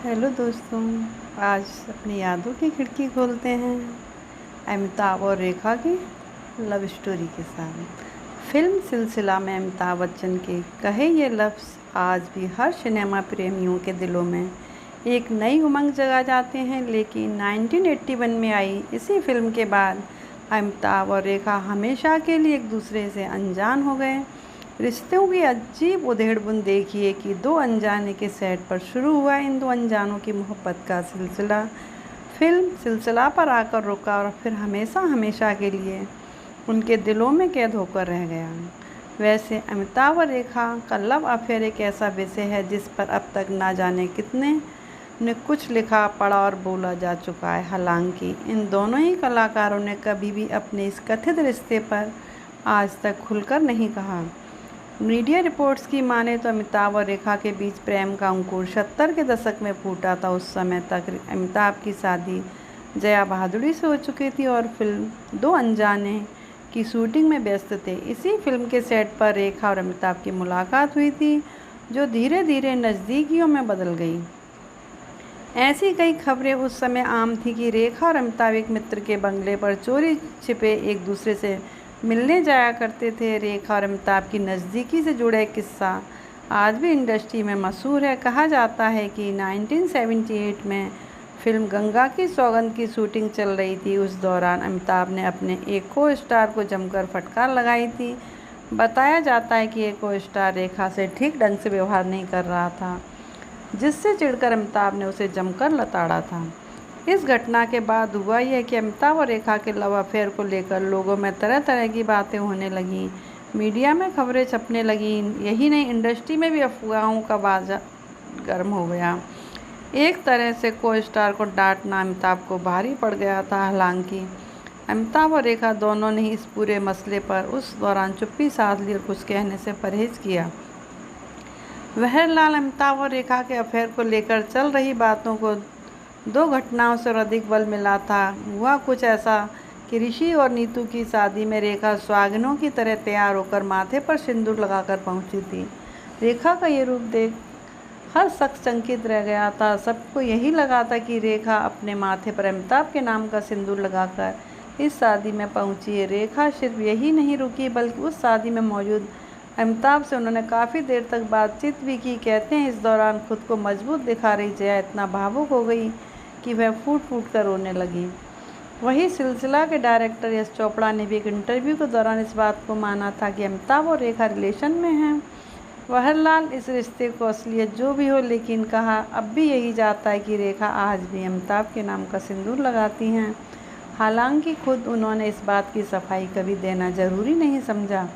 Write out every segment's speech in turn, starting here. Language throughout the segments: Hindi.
हेलो दोस्तों। आज अपनी यादों की खिड़की खोलते हैं अमिताभ और रेखा की लव स्टोरी के साथ। फिल्म सिलसिला में अमिताभ बच्चन के कहे ये लफ्ज़ आज भी हर सिनेमा प्रेमियों के दिलों में एक नई उमंग जगा जाते हैं। लेकिन 1981 में आई इसी फिल्म के बाद अमिताभ और रेखा हमेशा के लिए एक दूसरे से अनजान हो गए। रिश्तों की अजीब उधेड़-बुन देखिए कि दो अनजाने के सेट पर शुरू हुआ इन दो अनजानों की मोहब्बत का सिलसिला फिल्म सिलसिला पर आकर रुका और फिर हमेशा हमेशा के लिए उनके दिलों में कैद होकर रह गया। वैसे अमिताभ और रेखा का लव अफेयर एक ऐसा विषय है जिस पर अब तक ना जाने कितने ने कुछ लिखा, पढ़ा और बोला जा चुका है। हालांकि इन दोनों ही कलाकारों ने कभी भी अपने इस कथित रिश्ते पर आज तक खुलकर नहीं कहा। मीडिया रिपोर्ट्स की माने तो अमिताभ और रेखा के बीच प्रेम का अंकुर 70 के दशक में फूटा था। उस समय तक अमिताभ की शादी जया भादुड़ी से हो चुकी थी और फिल्म दो अनजाने की शूटिंग में व्यस्त थे। इसी फिल्म के सेट पर रेखा और अमिताभ की मुलाकात हुई थी, जो धीरे धीरे नज़दीकियों में बदल गई। ऐसी कई खबरें उस समय आम थी कि रेखा और अमिताभ एक मित्र के बंगले पर चोरी छिपे एक दूसरे से मिलने जाया करते थे। रेखा और अमिताभ की नज़दीकी से जुड़ा एक किस्सा आज भी इंडस्ट्री में मशहूर है। कहा जाता है कि 1978 में फिल्म गंगा की सौगंध की शूटिंग चल रही थी। उस दौरान अमिताभ ने अपने एक को स्टार को जमकर फटकार लगाई थी। बताया जाता है कि एक को स्टार रेखा से ठीक ढंग से व्यवहार नहीं कर रहा था, जिससे चिढ़कर अमिताभ ने उसे जमकर लताड़ा था। इस घटना के बाद हुआ यह कि अमिताभ और रेखा के लव अफेयर को लेकर लोगों में तरह तरह की बातें होने लगीं, मीडिया में खबरें छपने लगीं। यही नहीं, इंडस्ट्री में भी अफवाहों का बाजार गर्म हो गया। एक तरह से को स्टार को डांटना अमिताभ को भारी पड़ गया था। हालांकि अमिताभ और रेखा दोनों ने इस पूरे मसले पर उस दौरान चुप्पी साध ली और कुछ कहने से परहेज किया। बहरहाल अमिताभ और रेखा के अफेयर को लेकर चल रही बातों को दो घटनाओं से और अधिक बल मिला था। हुआ कुछ ऐसा कि ऋषि और नीतू की शादी में रेखा सुहागिनों की तरह तैयार होकर माथे पर सिंदूर लगाकर पहुंची थी। रेखा का ये रूप देख हर शख्स चकित रह गया था। सबको यही लगा था कि रेखा अपने माथे पर अमिताभ के नाम का सिंदूर लगाकर इस शादी में पहुंची है। रेखा सिर्फ यही नहीं रुकी बल्कि उस शादी में मौजूद अमिताभ से उन्होंने काफ़ी देर तक बातचीत भी की। कहते हैं इस दौरान खुद को मजबूत दिखा रही जया इतना भावुक हो गई कि वह फूट फूट कर रोने लगी। वही सिलसिला के डायरेक्टर यश चोपड़ा ने भी एक इंटरव्यू के दौरान इस बात को माना था कि अमिताभ और रेखा रिलेशन में हैं। बहरहाल इस रिश्ते को असलियत जो भी हो, लेकिन कहा अब भी यही जाता है कि रेखा आज भी अमिताभ के नाम का सिंदूर लगाती हैं। हालांकि खुद उन्होंने इस बात की सफाई कभी देना ज़रूरी नहीं समझा।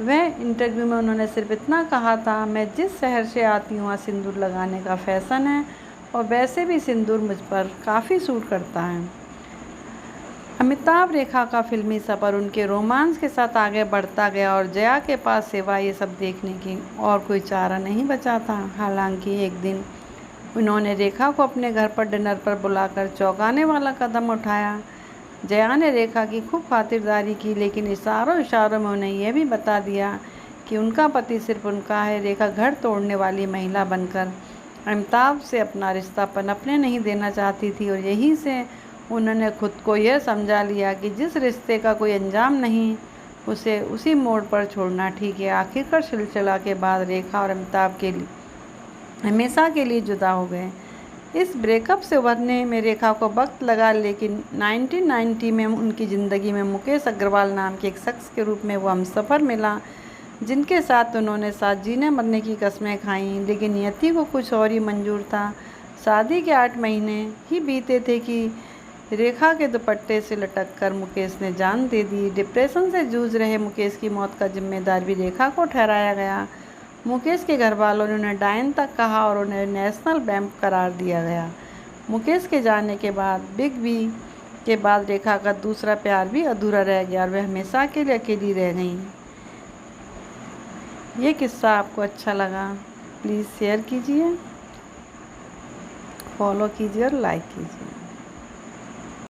वह इंटरव्यू में उन्होंने सिर्फ इतना कहा था, मैं जिस शहर से आती हूँ वहाँ सिंदूर लगाने का फैशन है और वैसे भी सिंदूर मुझ पर काफ़ी सूट करता है। अमिताभ रेखा का फिल्मी सफ़र उनके रोमांस के साथ आगे बढ़ता गया और जया के पास सिवाय ये सब देखने की और कोई चारा नहीं बचा था। हालांकि एक दिन उन्होंने रेखा को अपने घर पर डिनर पर बुलाकर चौंकाने वाला कदम उठाया। जया ने रेखा की खूब खातिरदारी की, लेकिन इशारों इशारों में उन्हें यह भी बता दिया कि उनका पति सिर्फ उनका है। रेखा घर तोड़ने वाली महिला बनकर अमिताभ से अपना रिश्ता पनपने नहीं देना चाहती थी और यहीं से उन्होंने खुद को यह समझा लिया कि जिस रिश्ते का कोई अंजाम नहीं, उसे उसी मोड़ पर छोड़ना ठीक है। आखिरकार सिलसिला के बाद रेखा और अमिताभ के लिए हमेशा के लिए जुदा हो गए। इस ब्रेकअप से उभरने में रेखा को वक्त लगा, लेकिन 1990 में उनकी ज़िंदगी में मुकेश अग्रवाल नाम के एक शख्स के रूप में वो हमसफ़र मिला, जिनके साथ उन्होंने साथ जीने मरने की कस्में खाईं। लेकिन नियति को कुछ और ही मंजूर था। शादी के 8 महीने ही बीते थे कि रेखा के दुपट्टे से लटक कर मुकेश ने जान दे दी। डिप्रेशन से जूझ रहे मुकेश की मौत का जिम्मेदार भी रेखा को ठहराया गया। मुकेश के घर वालों ने उन्हें डायन तक कहा और उन्हें नेशनल वैम्प करार दिया गया। मुकेश के जाने के बाद बिग बी के बाद रेखा का दूसरा प्यार भी अधूरा रह गया और वह हमेशा के लिए अकेली रह गई। ये किस्सा आपको अच्छा लगा प्लीज़ शेयर कीजिए, फॉलो कीजिए और लाइक कीजिए।